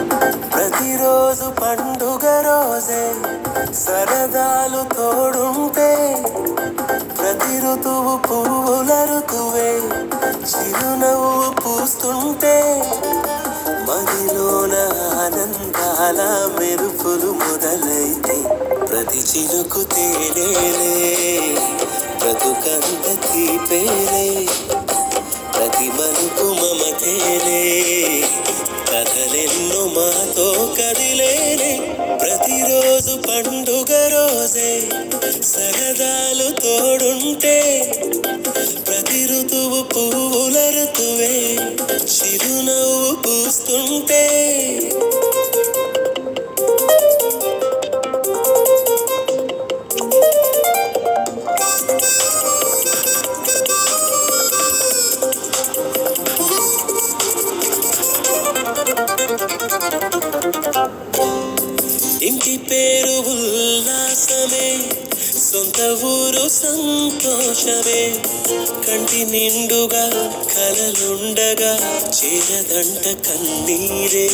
ప్రతిరోజు పండుగ రోజే సరదాలు తోడుంటే ప్రతి ఋతువు పువ్వుల ఋతువే చిరునవ్వు పూస్తుంటే మదిలోన ఆనందాల మెరుపులు మొదలైతే ప్రతి చినుకు తేనేలే బ్రతుకంత తీపేలే ప్రతి మలుపు మమతేలే కథలెన్నో మాతో కదిలేనే ప్రతిరోజు పండుగ రోజే సరదాలు తోడుంటే ప్రతి ఋతువు పువ్వుల ఋతువే చిరునవ్వు పూస్తుంటే ఇంటి పేరు ఉల్లాసమే సొంత ఊరు సంతోషమే కంటి నిండుగా కలలుండగా చేరదంట కన్నీరే